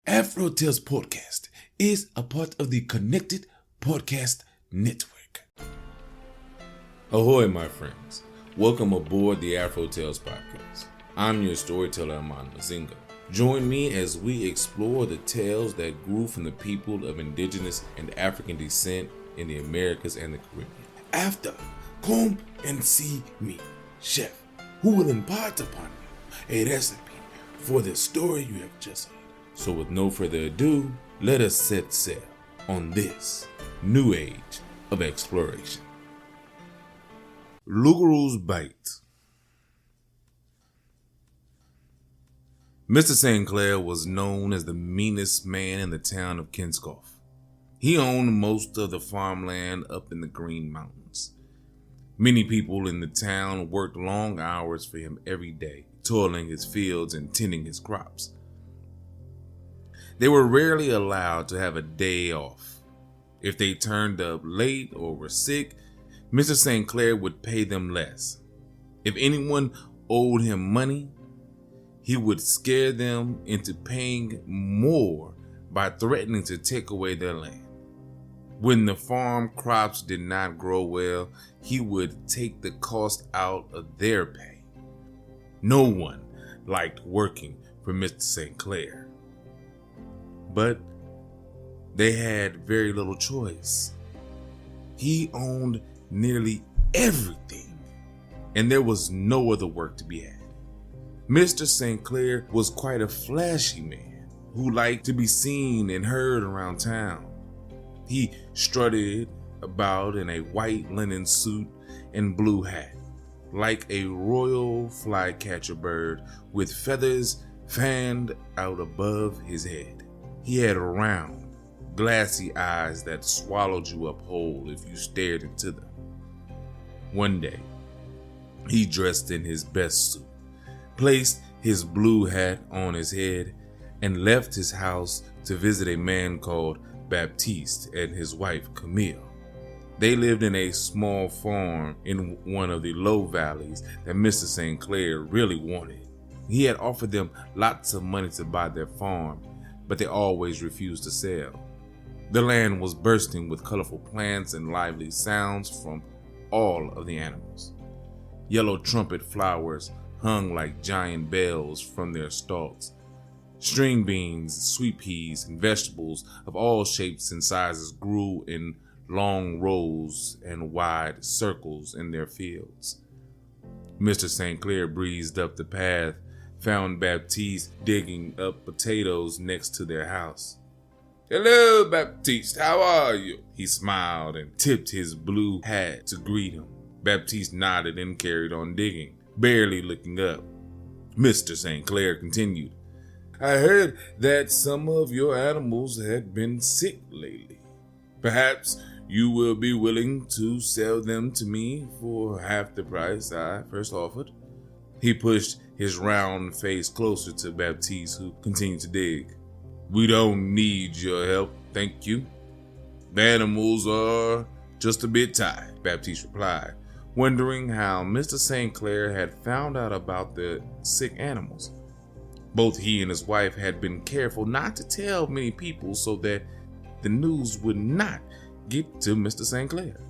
AfroTales Podcast is a part of the Connected Podcast Network. Ahoy, my friends. Welcome aboard the AfroTales Podcast. I'm your storyteller, Aman Mazinga. Join me as we explore the tales that grew from the people of indigenous and African descent in the Americas and the Caribbean. After, come and see me, chef, who will impart upon you a recipe for the story you have just heard. So with no further ado, let us set sail on this new age of exploration. Lugaru's Bite. Mr. St. Clair was known as the meanest man in the town of Kinskoff. He owned most of the farmland up in the Green Mountains. Many people in the town worked long hours for him every day, toiling his fields and tending his crops. They were rarely allowed to have a day off. If they turned up late or were sick, Mr. St. Clair would pay them less. If anyone owed him money, he would scare them into paying more by threatening to take away their land. When the farm crops did not grow well, he would take the cost out of their pay. No one liked working for Mr. St. Clair. But they had very little choice. He owned nearly everything, and there was no other work to be had. Mr. St. Clair was quite a flashy man who liked to be seen and heard around town. He strutted about in a white linen suit and blue hat, like a royal flycatcher bird with feathers fanned out above his head. He had round, glassy eyes that swallowed you up whole if you stared into them. One day, he dressed in his best suit, placed his blue hat on his head, and left his house to visit a man called Baptiste and his wife Camille. They lived in a small farm in one of the low valleys that Mr. St. Clair really wanted. He had offered them lots of money to buy their farm, but they always refused to sell. The land was bursting with colorful plants and lively sounds from all of the animals. Yellow trumpet flowers hung like giant bells from their stalks. String beans, sweet peas, and vegetables of all shapes and sizes grew in long rows and wide circles in their fields. Mr. St. Clair breezed up the path, found Baptiste digging up potatoes next to their house. "Hello, Baptiste, how are you?" He smiled and tipped his blue hat to greet him. Baptiste nodded and carried on digging, barely looking up. Mr. St. Clair continued, "I heard that some of your animals had been sick lately. Perhaps you will be willing to sell them to me for half the price I first offered." He pushed his round face closer to Baptiste, who continued to dig. "We don't need your help, thank you. The animals are just a bit tired," Baptiste replied, wondering how Mr. St. Clair had found out about the sick animals. Both he and his wife had been careful not to tell many people so that the news would not get to Mr. St. Clair.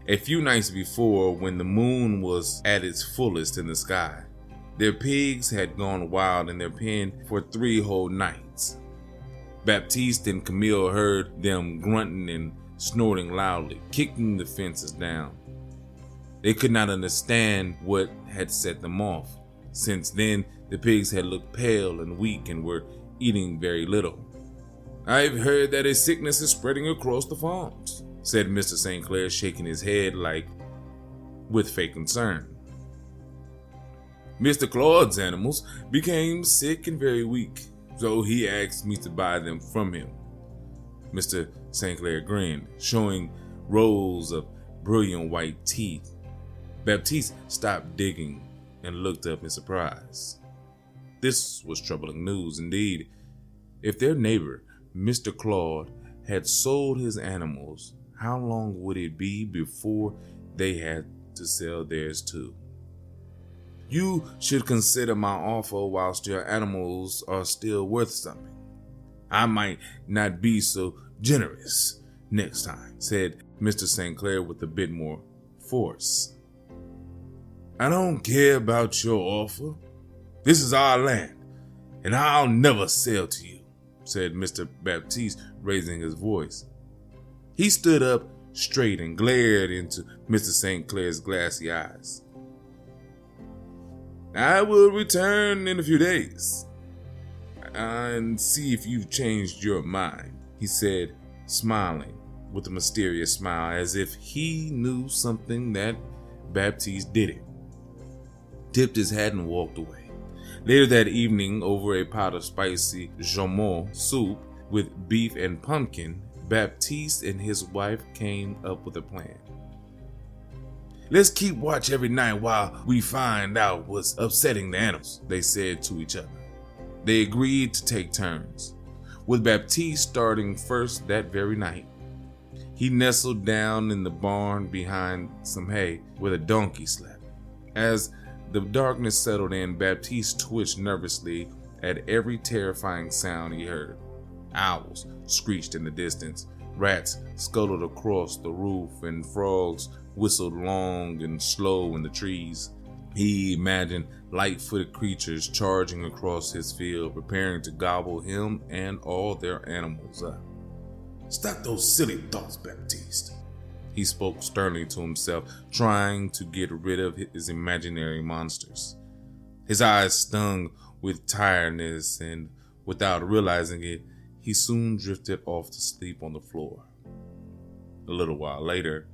A few nights before, when the moon was at its fullest in the sky, their pigs had gone wild in their pen for 3 whole nights. Baptiste and Camille heard them grunting and snorting loudly, kicking the fences down. They could not understand what had set them off. Since then, the pigs had looked pale and weak and were eating very little. "I've heard that a sickness is spreading across the farms," said Mr. St. Clair, shaking his head like with fake concern. "Mr. Claude's animals became sick and very weak, so he asked me to buy them from him." Mr. St. Clair grinned, showing rows of brilliant white teeth. Baptiste stopped digging and looked up in surprise. This was troubling news indeed. If their neighbor, Mr. Claude, had sold his animals, how long would it be before they had to sell theirs too? "You should consider my offer whilst your animals are still worth something. I might not be so generous next time, said Mr. St. Clair with a bit more force. I don't care about your offer. This is our land, and I'll never sell to you, said Mr. Baptiste, raising his voice. He stood up straight and glared into Mr. St. Clair's glassy eyes. I will return in a few days and see if you've changed your mind, he said, smiling with a mysterious smile as if he knew something that Baptiste didn't. Tipped his hat and walked away. Later that evening, over a pot of spicy jaumon soup with beef and pumpkin, Baptiste and his wife came up with a plan. Let's keep watch every night while we find out what's upsetting the animals, they said to each other. They agreed to take turns, with Baptiste starting first that very night. He nestled down in the barn behind some hay where the donkey slept. As the darkness settled in, Baptiste twitched nervously at every terrifying sound he heard. Owls screeched in the distance, rats scuttled across the roof, and frogs whistled long and slow in the trees. He imagined light-footed creatures charging across his field, preparing to gobble him and all their animals up. Stop those silly thoughts, Baptiste, he spoke sternly to himself, trying to get rid of his imaginary monsters. His eyes stung with tiredness, and without realizing it, he soon drifted off to sleep on the floor. A little while later,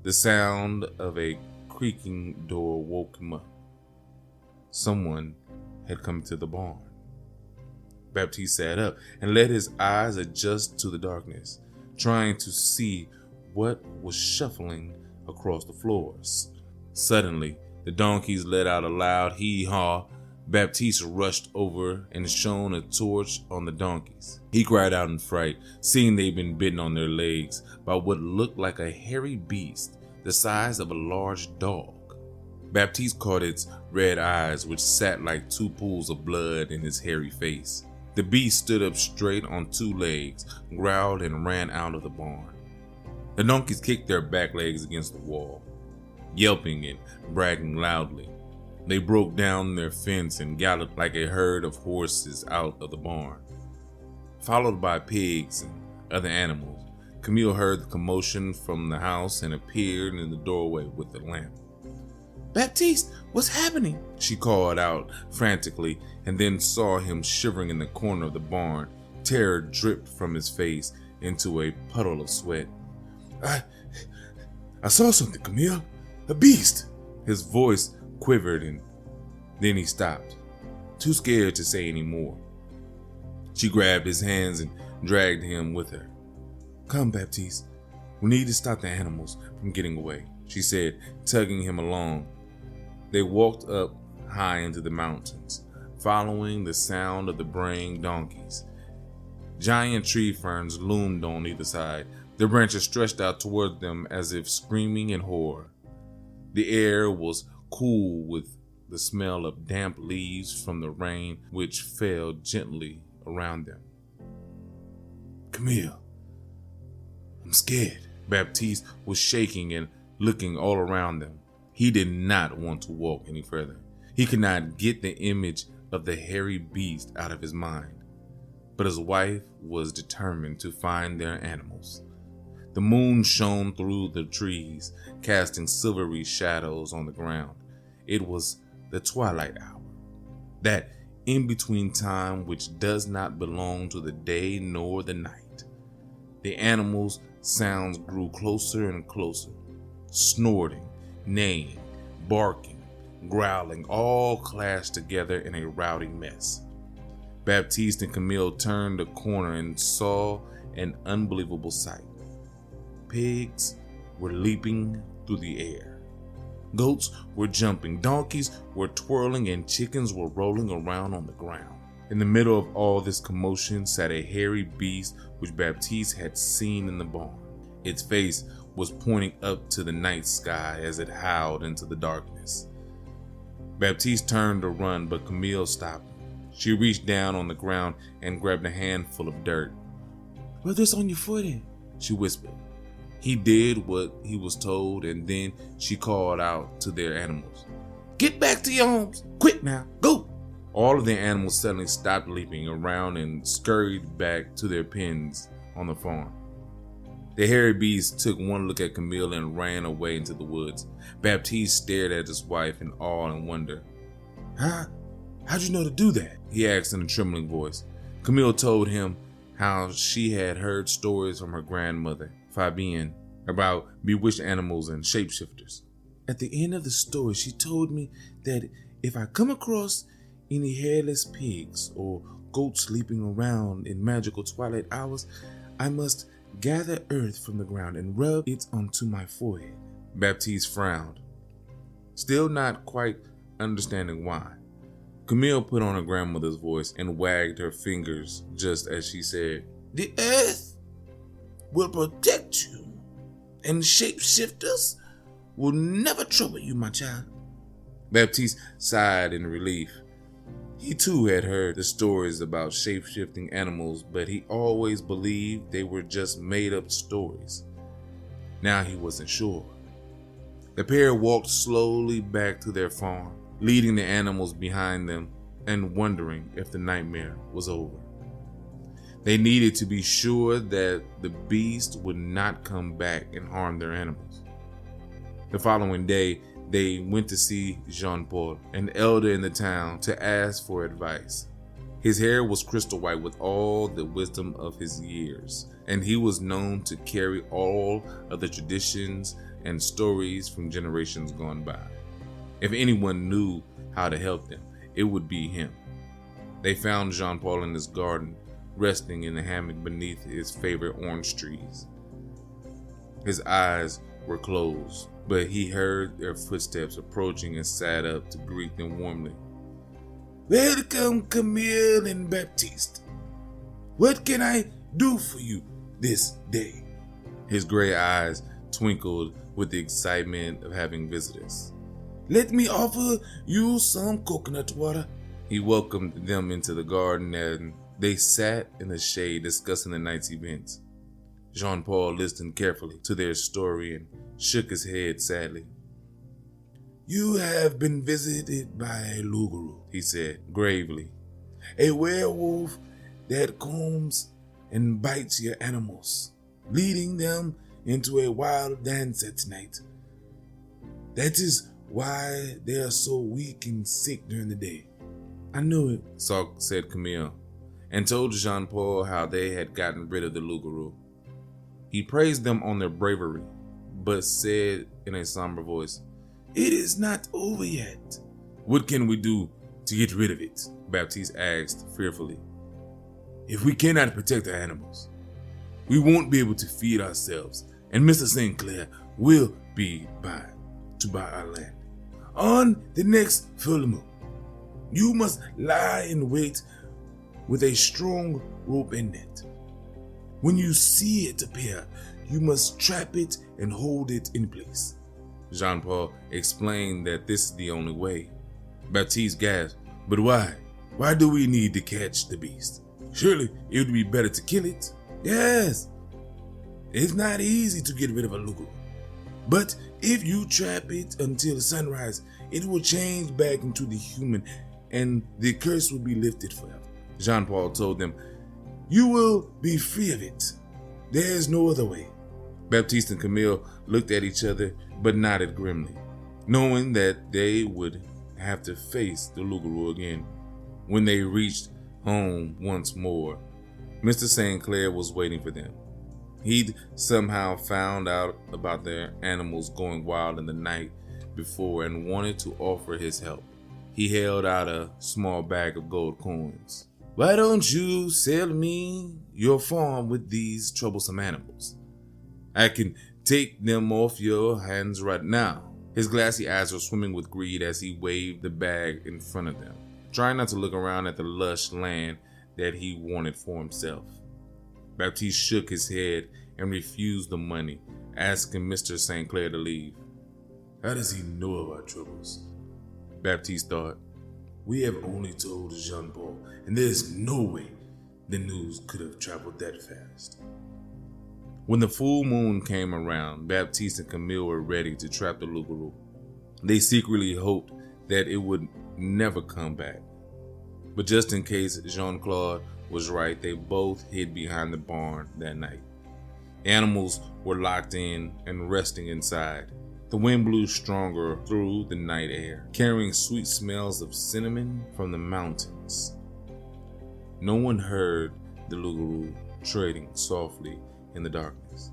the sound of a creaking door woke him up. Someone had come to the barn. Baptiste sat up and let his eyes adjust to the darkness, trying to see what was shuffling across the floors. Suddenly, the donkeys let out a loud hee-haw. Baptiste rushed over and shone a torch on the donkeys. He cried out in fright, seeing they'd been bitten on their legs by what looked like a hairy beast the size of a large dog. Baptiste caught its red eyes, which sat like two pools of blood in his hairy face. The beast stood up straight on two legs, growled, and ran out of the barn. The donkeys kicked their back legs against the wall, yelping and bragging loudly. They broke down their fence and galloped like a herd of horses out of the barn. Followed by pigs and other animals, Camille heard the commotion from the house and appeared in the doorway with the lamp. Baptiste, what's happening? She called out frantically, and then saw him shivering in the corner of the barn. Terror dripped from his face into a puddle of sweat. I saw something, Camille. A beast. His voice quivered, and then he stopped, too scared to say any more. She grabbed his hands and dragged him with her. Come, Baptiste. We need to stop the animals from getting away, she said, tugging him along. They walked up high into the mountains, following the sound of the braying donkeys. Giant tree ferns loomed on either side, their branches stretched out toward them as if screaming in horror. The air was cool with the smell of damp leaves from the rain which fell gently around them. Camille, I'm scared. Baptiste was shaking and looking all around them. He did not want to walk any further. He could not get the image of the hairy beast out of his mind. But his wife was determined to find their animals. The moon shone through the trees, casting silvery shadows on the ground. It was the twilight hour, that in-between time which does not belong to the day nor the night. The animals' sounds grew closer and closer, snorting, neighing, barking, growling, all clashed together in a rowdy mess. Baptiste and Camille turned a corner and saw an unbelievable sight. Pigs were leaping through the air. Goats were jumping, donkeys were twirling, and chickens were rolling around on the ground. In the middle of all this commotion sat a hairy beast which Baptiste had seen in the barn. Its face was pointing up to the night sky as it howled into the darkness. Baptiste turned to run, but Camille stopped him. She reached down on the ground and grabbed a handful of dirt. "Rub this on your foot," she whispered. He did what he was told, and then she called out to their animals. "Get back to your homes. Quick now, go." All of the animals suddenly stopped leaping around and scurried back to their pens on the farm. The hairy beast took one look at Camille and ran away into the woods. Baptiste stared at his wife in awe and wonder. How'd you know to do that?" he asked in a trembling voice. Camille told him how she had heard stories from her grandmother, Fabienne, about bewitched animals and shapeshifters. "At the end of the story, she told me that if I come across any hairless pigs or goats sleeping around in magical twilight hours, I must gather earth from the ground and rub it onto my forehead." Baptiste frowned, still not quite understanding why. Camille put on her grandmother's voice and wagged her fingers just as she said, "The earth will protect you, and shapeshifters will never trouble you, my child." Baptiste sighed in relief. He too had heard the stories about shape-shifting animals, but he always believed they were just made-up stories. Now he wasn't sure. The pair walked slowly back to their farm, leading the animals behind them and wondering if the nightmare was over. They needed to be sure that the beast would not come back and harm their animals. The following day, they went to see Jean-Paul, an elder in the town, to ask for advice. His hair was crystal white with all the wisdom of his years, and he was known to carry all of the traditions and stories from generations gone by. If anyone knew how to help them, it would be him. They found Jean-Paul in his garden, resting in a hammock beneath his favorite orange trees. His eyes were closed, but he heard their footsteps approaching and sat up to greet them warmly. "Welcome, Camille and Baptiste. What can I do for you this day?" His gray eyes twinkled with the excitement of having visitors. "Let me offer you some coconut water." He welcomed them into the garden and they sat in the shade discussing the night's events. Jean-Paul listened carefully to their story and shook his head sadly. "You have been visited by a Garou," he said gravely. "A werewolf that comes and bites your animals, leading them into a wild dance at night. That is why they are so weak and sick during the day." "I knew it," said Camille, and told Jean-Paul how they had gotten rid of the Garou. He praised them on their bravery, but said in a somber voice, "It is not over yet." "What can we do to get rid of it?" Baptiste asked fearfully. "If we cannot protect our animals, we won't be able to feed ourselves, and Mr. St. Clair will be by to buy our land. On the next full moon, you must lie in wait with a strong rope and net. When you see it appear, you must trap it and hold it in place." Jean-Paul explained that this is the only way. Baptiste gasped, "But why? Why do we need to catch the beast? Surely it would be better to kill it." "Yes, it's not easy to get rid of a Garou, but if you trap it until sunrise, it will change back into the human and the curse will be lifted forever." Jean-Paul told them, "You will be free of it. There is no other way." Baptiste and Camille looked at each other but nodded grimly, knowing that they would have to face the Garou again. When they reached home once more, Mr. St. Clair was waiting for them. He'd somehow found out about their animals going wild in the night before and wanted to offer his help. He held out a small bag of gold coins. "Why don't you sell me your farm with these troublesome animals? I can take them off your hands right now." His glassy eyes were swimming with greed as he waved the bag in front of them, trying not to look around at the lush land that he wanted for himself. Baptiste shook his head and refused the money, asking Mr. St. Clair to leave. How does he know of our troubles? Baptiste thought. We have only told Jean-Paul, and there's no way the news could have traveled that fast. When the full moon came around, Baptiste and Camille were ready to trap the loup-garou. They secretly hoped that it would never come back. But just in case Jean-Claude was right, they both hid behind the barn that night. Animals were locked in and resting inside. The wind blew stronger through the night air, carrying sweet smells of cinnamon from the mountains. No one heard the loup-garou treading softly in the darkness.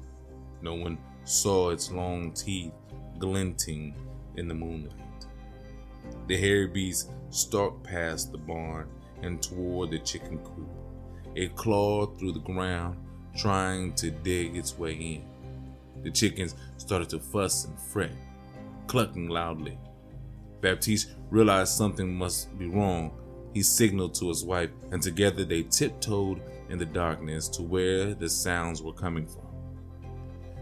No one saw its long teeth glinting in the moonlight. The hairy beast stalked past the barn and toward the chicken coop. It clawed through the ground, trying to dig its way in. The chickens started to fuss and fret, clucking loudly. Baptiste realized something must be wrong. He signaled to his wife, and together they tiptoed in the darkness to where the sounds were coming from.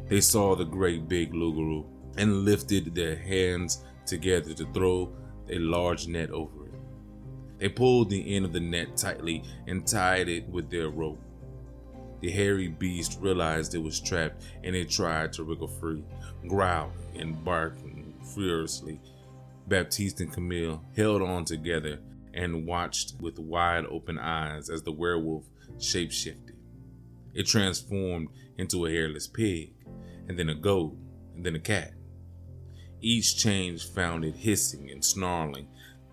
They saw the great big loup-garou and lifted their hands together to throw a large net over it. They pulled the end of the net tightly and tied it with their rope. The hairy beast realized it was trapped and it tried to wriggle free, growling and barking furiously. Baptiste and Camille held on together and watched with wide open eyes as the werewolf shape-shifted. It transformed into a hairless pig, and then a goat, and then a cat. Each change found it hissing and snarling,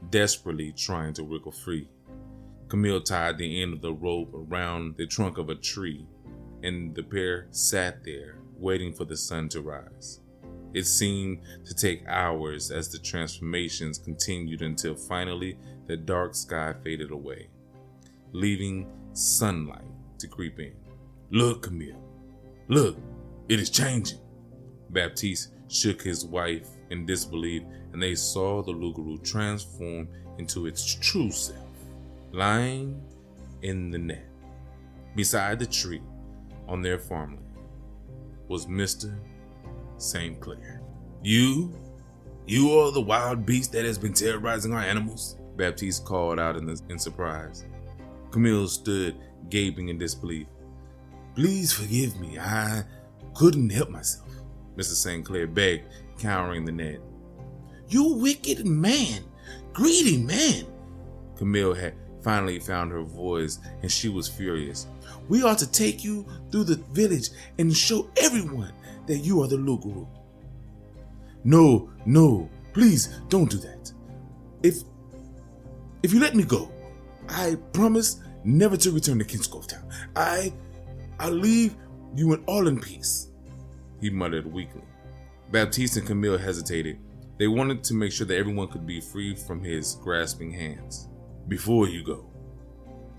desperately trying to wriggle free. Camille tied the end of the rope around the trunk of a tree, and the pair sat there, waiting for the sun to rise. It seemed to take hours as the transformations continued until finally the dark sky faded away, leaving sunlight to creep in. Look, Camille. Look, it is changing. Baptiste shook his wife in disbelief, and they saw the loup-garou transform into its true self. Lying in the net, beside the tree on their farmland, was Mr. St. Clair. You are the wild beast that has been terrorizing our animals? Baptiste called out in surprise. Camille stood gaping in disbelief. Please forgive me, I couldn't help myself, Mr. St. Clair begged, countering the net. You wicked man, greedy man. Camille had finally found her voice, and she was furious. We ought to take you through the village and show everyone that you are the loup-garou. No, please don't do that. If you let me go, I promise never to return to Kinscoff Town. I'll leave you all in peace, he muttered weakly. Baptiste and Camille hesitated. They wanted to make sure that everyone could be free from his grasping hands. Before you go,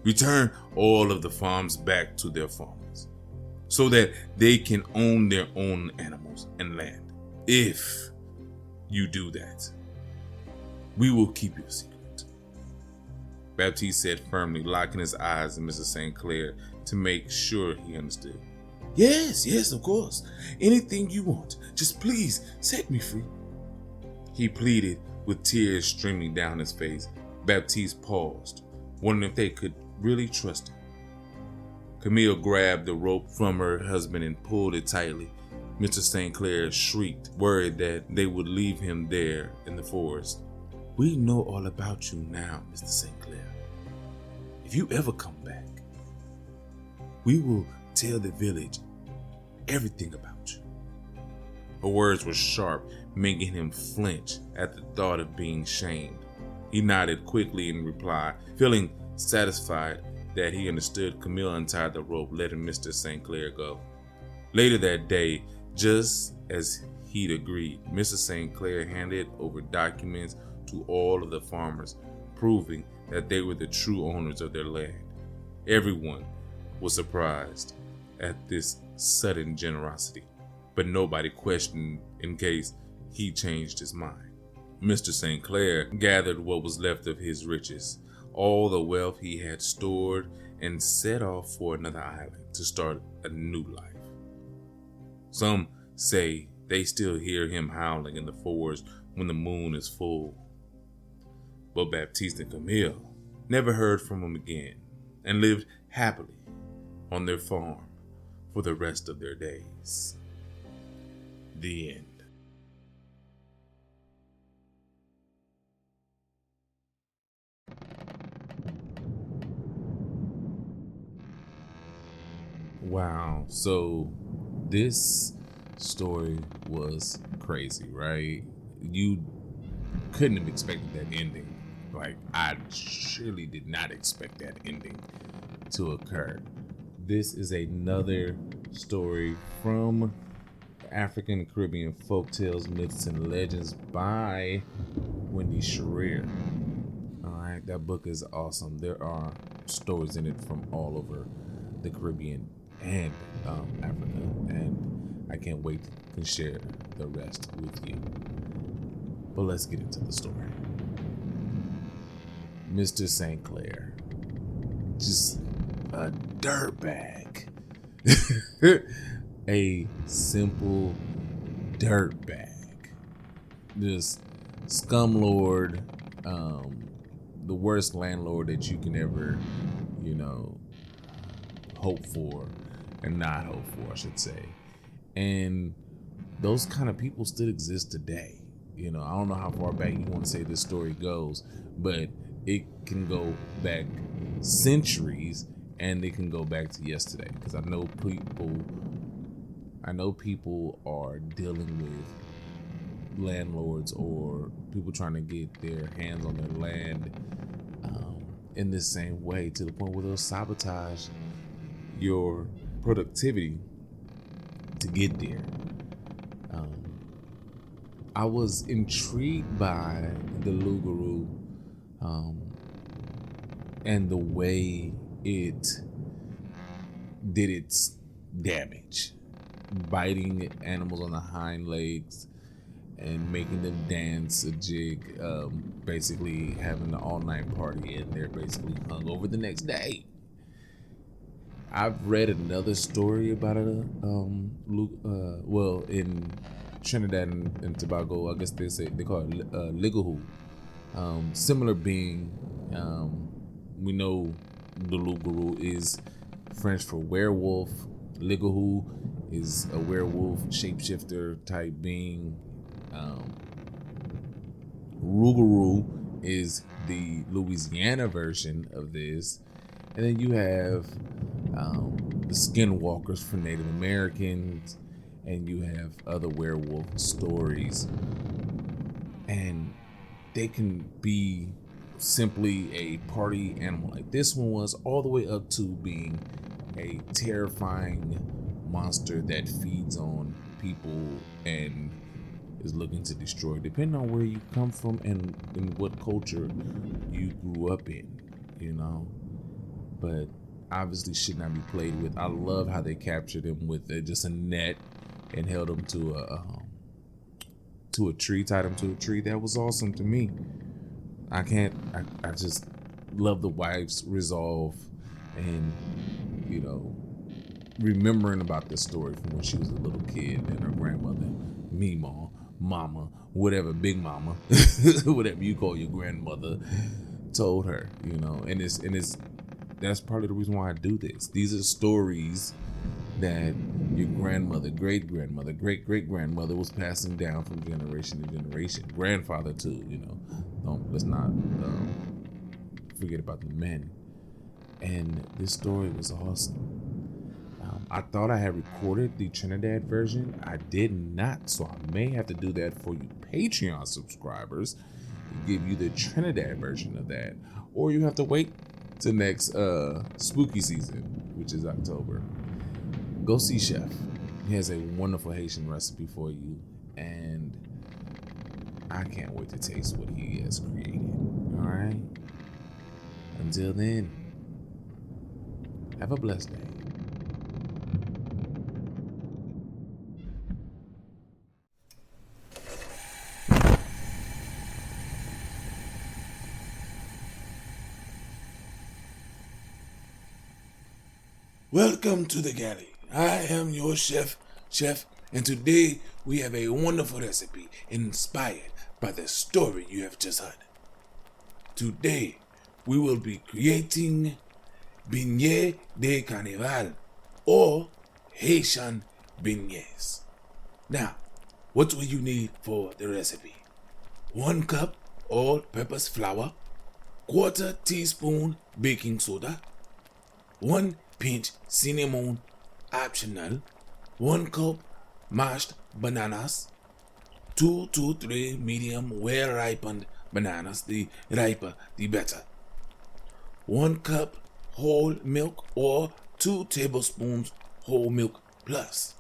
return all of the farms back to their farmers so that they can own their own animals and land. If you do that, we will keep your secret. Baptiste said firmly, locking his eyes on Mr. St. Clair to make sure he understood. Yes, of course. Anything you want. Just please set me free, he pleaded with tears streaming down his face. Baptiste paused, wondering if they could really trust him. Camille grabbed the rope from her husband and pulled it tightly. Mr. St. Clair shrieked, worried that they would leave him there in the forest. We know all about you now, Mr. St. Clair. If you ever come back, we will tell the village everything about you. Her words were sharp, making him flinch at the thought of being shamed. He nodded quickly in reply, feeling satisfied that he understood. Camille untied the rope, letting Mr. St. Clair go. Later that day, just as he'd agreed, Mr. St. Clair handed over documents to all of the farmers, proving that they were the true owners of their land. Everyone was surprised at this sudden generosity, but nobody questioned in case he changed his mind. Mr. St. Clair gathered what was left of his riches, all the wealth he had stored, and set off for another island to start a new life. Some say they still hear him howling in the forest when the moon is full. But Baptiste and Camille never heard from him again and lived happily on their farm for the rest of their days. The end. Wow, so this story was crazy, right? You couldn't have expected that ending. Like, I surely did not expect that ending to occur. This is another story from African and Caribbean Folktales, Myths, and Legends by Wendy Shearer. Alright, that book is awesome. There are stories in it from all over the Caribbean and Africa, and I can't wait to share the rest with you. But let's get into the story. Mr. St. Clair, just a dirtbag. A simple dirtbag. Just scumlord, the worst landlord that you can ever, hope for and not hope for, I should say. And those kind of people still exist today. I don't know how far back you want to say this story goes, but it can go back centuries and it can go back to yesterday, because I know people are dealing with landlords or people trying to get their hands on their land in the same way, to the point where they'll sabotage your productivity to get there. I was intrigued by the Loup and the way it did its damage, biting animals on the hind legs and making them dance a jig, basically having an all-night party, and they're basically hung over the next day. I've read another story about it, in Trinidad and Tobago, I guess they call it ligahoo. Similar being, we know the loup is French for werewolf. Ligahoo is a werewolf shapeshifter type being. Rougarou is the Louisiana version of this. And then you have the skinwalkers for Native Americans, and you have other werewolf stories. And they can be simply a party animal like this one was, all the way up to being a terrifying monster that feeds on people and is looking to destroy, depending on where you come from and in what culture you grew up in, but obviously should not be played with. I love how they captured him with just a net and held him to a tree, tied him to a tree. That was awesome to me. I just love the wife's resolve and, remembering about this story from when she was a little kid and her grandmother, Meemaw, Mama, whatever, Big Mama, whatever you call your grandmother, told her, and that's partly the reason why I do this. These are stories that your grandmother, great-grandmother, great-great-grandmother was passing down from generation to generation. Grandfather too, let's not forget about the men. And this story was awesome. I thought I had recorded the Trinidad version. I did not, so I may have to do that for you Patreon subscribers to give you the Trinidad version of that. Or you have to wait till next spooky season, which is October. Go see Chef. He has a wonderful Haitian recipe for you, and I can't wait to taste what he has created. All right? Until then, have a blessed day. Welcome to the Galley. I am your chef, and today we have a wonderful recipe inspired by the story you have just heard. Today, we will be creating Beignets de Carnaval, or Haitian beignets. Now, what will you need for the recipe? 1 cup all-purpose flour, 1/4 teaspoon baking soda, 1 pinch cinnamon optional, 1 cup mashed bananas, 2 to 3 medium well-ripened bananas, the riper the better, 1 cup whole milk or 2 tablespoons whole milk plus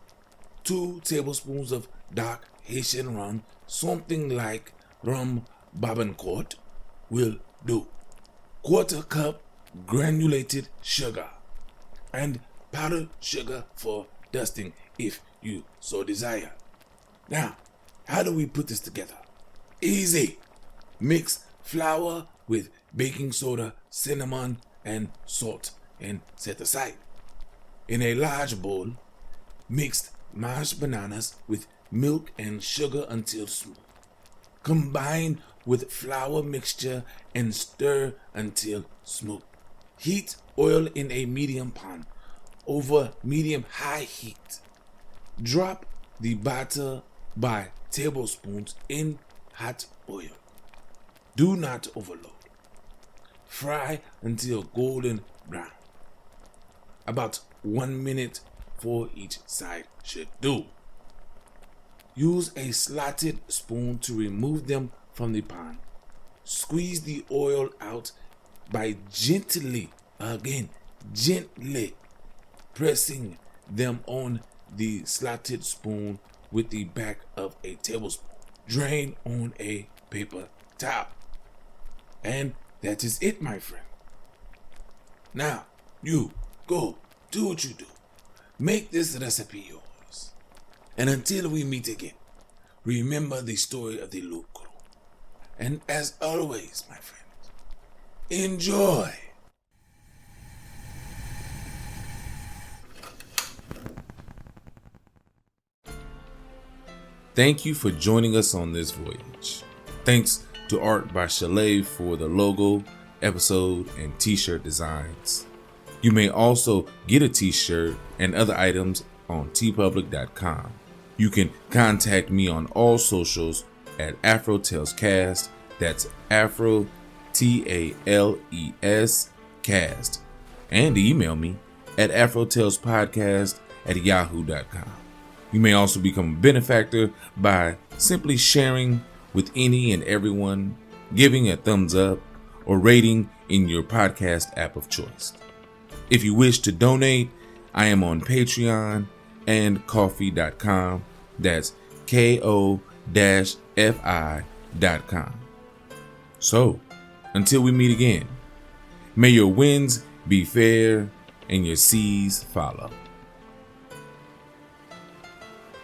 2 tablespoons of dark Haitian rum, something like rum Babancourt will do, 1/4 cup granulated sugar, and powdered sugar for dusting if you so desire. Now, how do we put this together? Easy. Mix flour with baking soda, cinnamon, and salt and set aside. In a large bowl, mix mashed bananas with milk and sugar until smooth. Combine with flour mixture and stir until smooth. Heat oil in a medium pan over medium-high heat. Drop the batter by tablespoons in hot oil. Do not overload. Fry until golden brown. About 1 minute for each side should do. Use a slotted spoon to remove them from the pan. Squeeze the oil out by gently pressing them on the slotted spoon with the back of a tablespoon. Drain on a paper towel. And that is it, my friend. Now, you go do what you do. Make this recipe yours. And until we meet again, remember the story of the Loup. And as always, my friends, enjoy. Thank you for joining us on this voyage. Thanks to Art by Chalet for the logo, episode, and t-shirt designs. You may also get a t-shirt and other items on tpublic.com. You can contact me on all socials at AfroTalesCast. That's AfroTales Cast. And email me at AfroTalesPodcast@yahoo.com. You may also become a benefactor by simply sharing with any and everyone, giving a thumbs up, or rating in your podcast app of choice. If you wish to donate, I am on Patreon and Ko-fi.com. That's ko-fi.com. So, until we meet again, may your winds be fair and your seas follow.